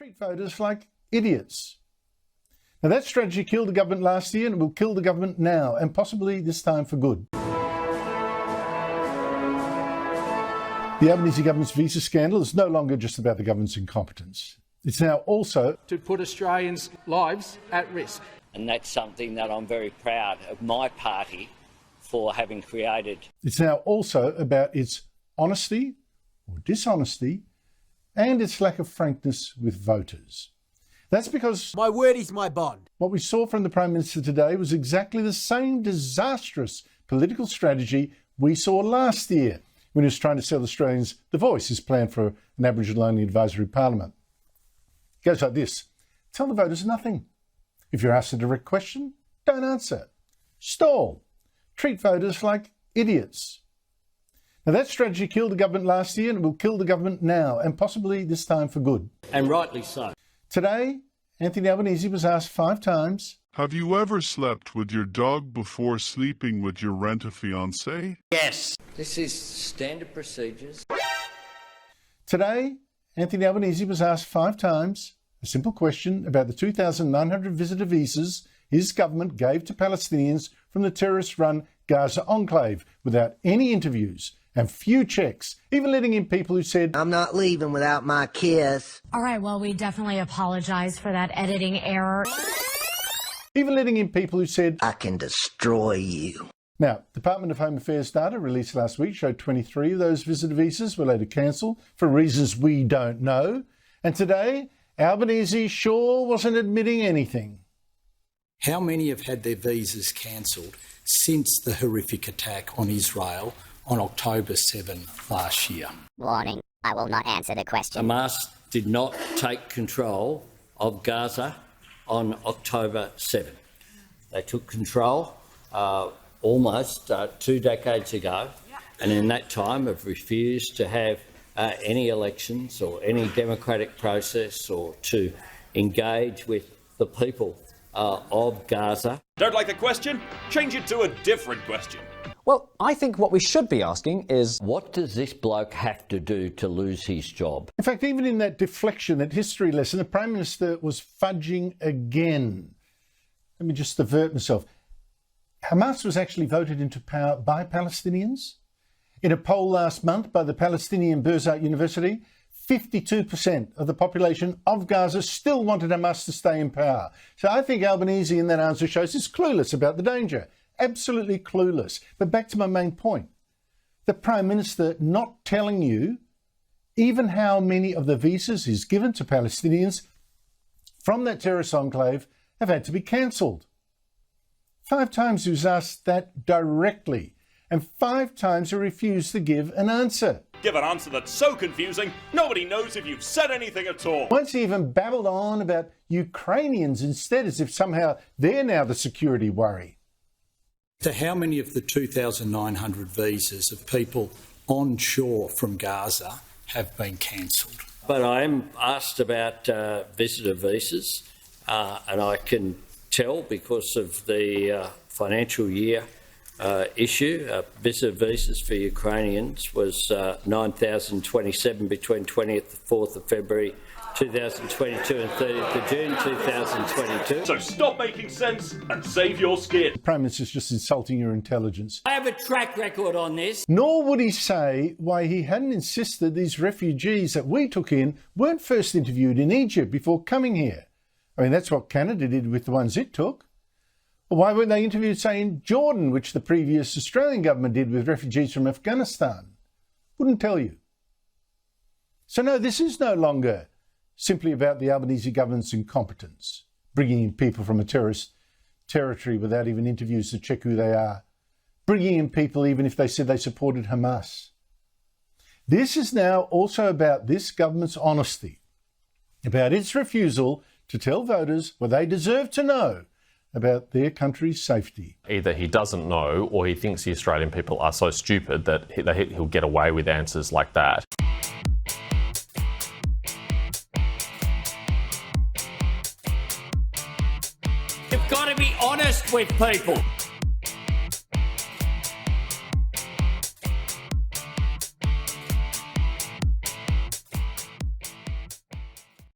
treat voters like idiots. Now that strategy killed the government last year and it will kill the government now, and possibly this time for good. The Albanese government's visa scandal is no longer just about the government's incompetence. It's now also to put Australians' lives at risk. And that's something that I'm very proud of my party for having created. It's now also about its honesty or dishonesty and its lack of frankness with voters. That's because my word is my bond. What we saw from the Prime Minister today was exactly the same disastrous political strategy we saw last year when he was trying to sell Australians The Voice, his plan for an Aboriginal-only advisory parliament. It goes like this. Tell the voters nothing. If you're asked a direct question, don't answer. Stall. Treat voters like idiots. Now that strategy killed the government last year and it will kill the government now, and possibly this time for good. And rightly so. Today, Anthony Albanese was asked 5 times, have you ever slept with your dog before sleeping with your rent-a-fiancé? Yes. This is standard procedures. Today, Anthony Albanese was asked 5 times a simple question about the 2,900 visitor visas his government gave to Palestinians from the terrorist-run Gaza enclave without any interviews and few checks, even letting in people who said, I'm not leaving without my kiss. All right, well, we definitely apologize for that editing error. Even letting in people who said, I can destroy you. Now, Department of Home Affairs data released last week showed 23 of those visitor visas were later cancelled for reasons we don't know. And today, Albanese sure wasn't admitting anything. How many have had their visas cancelled since the horrific attack on Israel on October 7 last year? Warning, I will not answer the question. Hamas did not take control of Gaza on October 7. They took control almost 2 decades ago, and in that time have refused to have any elections or any democratic process or to engage with the people of Gaza. Don't like the question? Change it to a different question. Well, I think what we should be asking is, what does this bloke have to do to lose his job? In fact, even in that deflection, that history lesson, the Prime Minister was fudging again. Let me just divert myself. Hamas was actually voted into power by Palestinians. In a poll last month by the Palestinian Birzeit University, 52% of the population of Gaza still wanted Hamas to stay in power. So I think Albanese in that answer shows is clueless about the danger. Absolutely clueless. But back to my main point. The Prime Minister not telling you even how many of the visas he's given to Palestinians from that terrorist enclave have had to be cancelled. 5 times he was asked that directly, and 5 times he refused to give an answer. Give an answer that's so confusing, nobody knows if you've said anything at all. Once he even babbled on about Ukrainians instead, as if somehow they're now the security worry. So how many of the 2,900 visas of people onshore from Gaza have been cancelled? But I am asked about visitor visas, and I can tell because of the financial year issue. Visitor visas for Ukrainians was 9,027 between 24th of February 2022 and 30th of June 2022. So stop making sense and save your skin. The Prime Minister's just insulting your intelligence. I have a track record on this. Nor would he say why he hadn't insisted these refugees that we took in weren't first interviewed in Egypt before coming here. I mean, that's what Canada did with the ones it took. Or why weren't they interviewed, say, in Jordan, which the previous Australian government did with refugees from Afghanistan? Wouldn't tell you. So no, this is no longer simply about the Albanese government's incompetence, bringing in people from a terrorist territory without even interviews to check who they are, bringing in people even if they said they supported Hamas. This is now also about this government's honesty, about its refusal to tell voters what they deserve to know about their country's safety. Either he doesn't know or he thinks the Australian people are so stupid that he'll get away with answers like that. You've got to be honest with people.